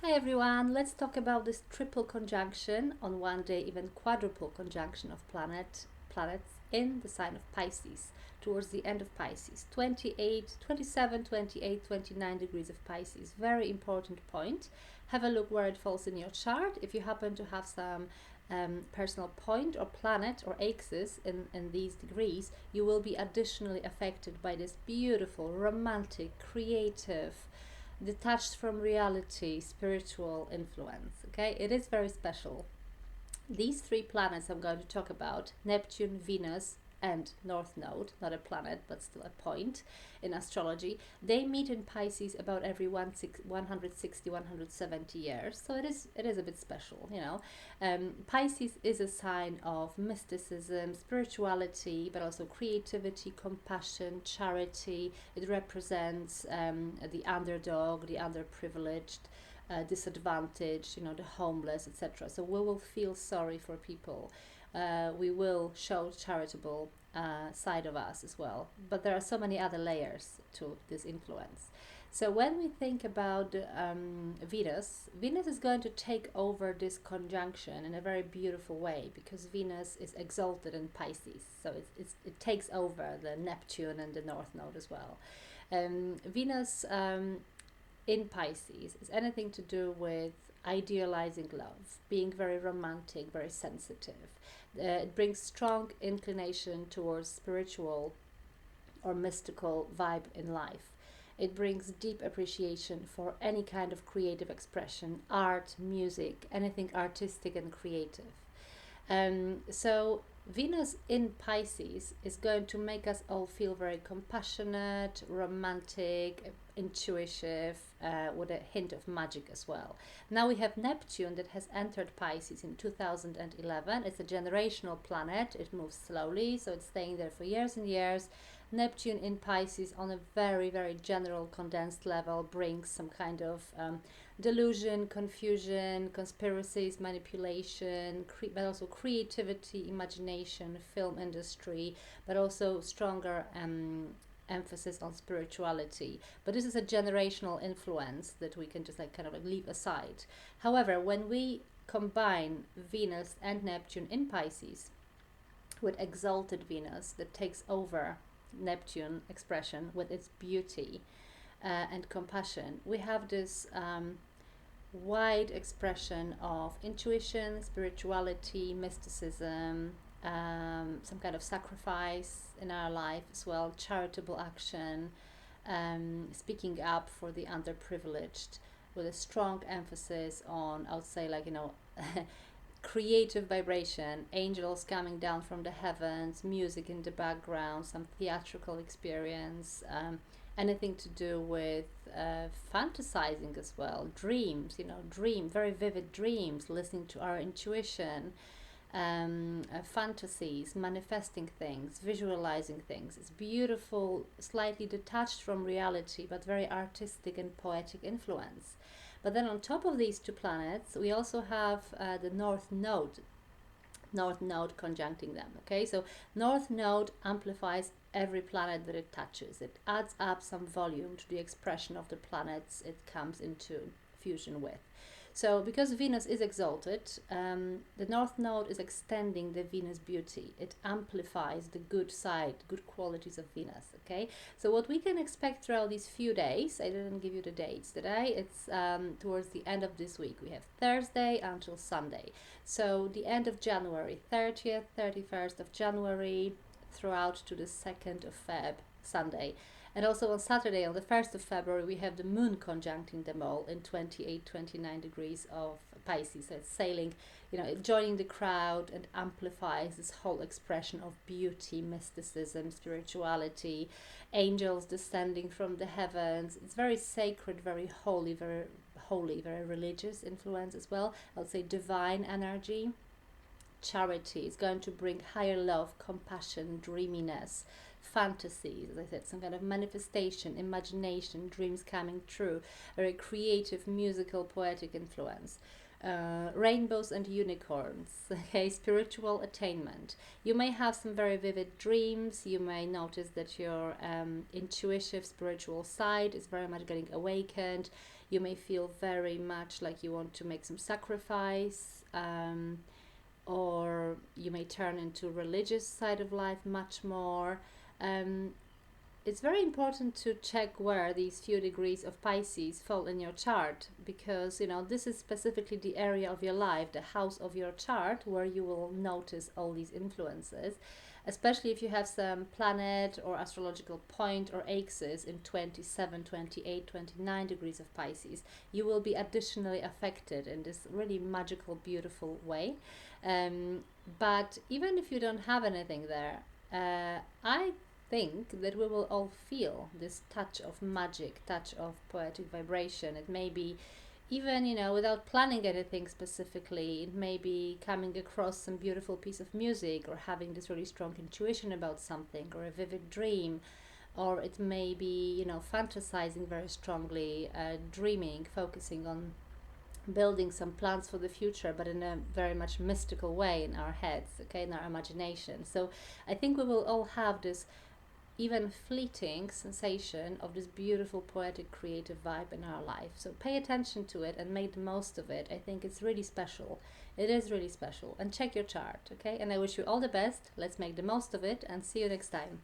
Hi everyone, let's talk about this triple conjunction on one day, even quadruple conjunction of planets in the sign of Pisces towards the end of Pisces, 28, 27, 28, 29 degrees of Pisces. Very important point. Have a look where it falls in your chart. If you happen to have some personal point or planet or axis in these degrees, you will be additionally affected by this beautiful, romantic, creative, detached from reality, spiritual influence. Okay, it is very special. These three planets I'm going to talk about, Neptune, Venus, and North Node, not a planet but still a point in astrology, they meet in Pisces about every 160, 170 years. So it is a bit special, you know. Pisces is a sign of mysticism, spirituality, but also creativity, compassion, charity. It represents the underdog, the underprivileged, disadvantaged, you know, the homeless, etc. So we will feel sorry for people. We will show charitable side of us as well. But there are so many other layers to this influence. So when we think about Venus is going to take over this conjunction in a very beautiful way because Venus is exalted in Pisces. So it takes over the Neptune and the North Node as well. Venus in Pisces is anything to do with idealizing love, being very romantic, very sensitive. It brings strong inclination towards spiritual or mystical vibe in life. It brings deep appreciation for any kind of creative expression, art, music, anything artistic and creative. So Venus in Pisces is going to make us all feel very compassionate, romantic, intuitive, with a hint of magic as well. Now we have Neptune that has entered Pisces in 2011. It's a generational planet. It moves slowly, so it's staying there for years and years. Neptune in Pisces on a very, very general condensed level brings some kind of delusion, confusion, conspiracies, manipulation, but also creativity, imagination, film industry, but also stronger emphasis on spirituality. But this is a generational influence that we can just like kind of like leave aside. However, when we combine Venus and Neptune in Pisces with exalted Venus that takes over Neptune expression with its beauty and compassion, we have this wide expression of intuition, spirituality, mysticism, some kind of sacrifice in our life as well, charitable action, speaking up for the underprivileged with a strong emphasis on, I would say, like, you know, creative vibration, angels coming down from the heavens, music in the background, some theatrical experience, anything to do with fantasizing as well, dreams, you know, very vivid dreams, listening to our intuition, fantasies, manifesting things, visualizing things. It's beautiful, slightly detached from reality, but very artistic and poetic influence. But then on top of these two planets, we also have the North Node conjuncting them. Okay, so North Node amplifies every planet that it touches. It adds up some volume to the expression of the planets it comes into fusion with. So because Venus is exalted, the North Node is extending the Venus beauty. It amplifies the good side, good qualities of Venus, okay? So what we can expect throughout these few days, I didn't give you the dates today, it's towards the end of this week. We have Thursday until Sunday. So the end of January, 30th, 31st of January, throughout to the 2nd of Feb, Sunday. And also on Saturday, on the 1st of February, we have the moon conjuncting them all in 28, 29 degrees of Pisces. So it's sailing, you know, joining the crowd and amplifies this whole expression of beauty, mysticism, spirituality, angels descending from the heavens. It's very sacred, very holy, very religious influence as well. I would say divine energy. Charity is going to bring higher love, compassion, dreaminess, fantasies, as I said, some kind of manifestation, imagination, dreams coming true, very creative, musical, poetic influence. Rainbows and unicorns, okay, spiritual attainment. You may have some very vivid dreams. You may notice that your intuitive spiritual side is very much getting awakened. You may feel very much like you want to make some sacrifice, or you may turn into religious side of life much more. Um, it's very important to check where these few degrees of Pisces fall in your chart, because this is specifically the area of your life, the house of your chart, where you will notice all these influences, especially if you have some planet or astrological point or axis in 27, 28, 29 degrees of Pisces. You will be additionally affected in this really magical, beautiful way. But even if you don't have anything there, I think that we will all feel this touch of magic, touch of poetic vibration. It may be even, without planning anything specifically, it may be coming across some beautiful piece of music, or having this really strong intuition about something, or a vivid dream, or it may be, fantasizing very strongly, dreaming, focusing on building some plans for the future, but in a very much mystical way in our heads, okay, in our imagination. So I think we will all have this even fleeting sensation of this beautiful poetic creative vibe in our life. So pay attention to it and make the most of it. I think it's really special. It is really special. And check your chart, okay? And I wish you all the best. Let's make the most of it, and see you next time.